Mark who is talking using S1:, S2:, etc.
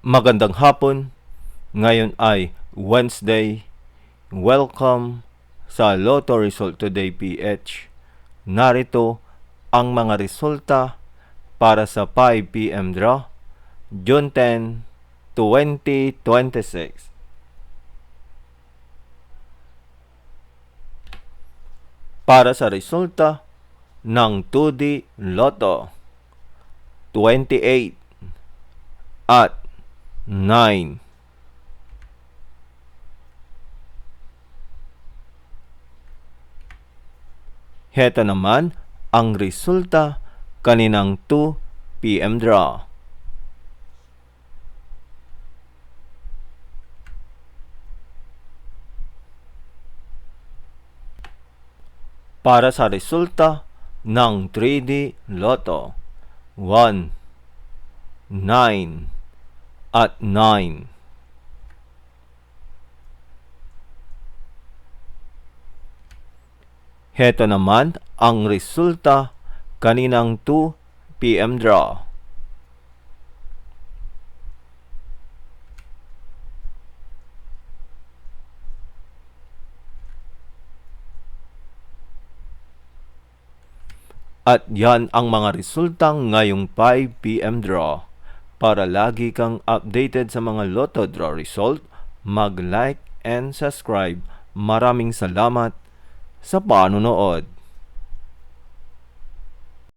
S1: Magandang hapon. Ngayon ay Wednesday. Welcome sa Lotto Result Today PH. Narito ang mga resulta para sa 5 p.m. draw, June 10, 2026. Para sa resulta ng 2D Lotto, 28 at 9. Heto naman ang resulta kaninang 2 p.m. draw. Para sa resulta ng 3D Lotto, 1, 9, at 9. Heto naman ang resulta kaninang 2 p.m. draw. At yan ang mga resultang ngayong 5 p.m. draw. Para lagi kang updated sa mga Lotto draw result, mag-like and subscribe. Maraming salamat sa panonood.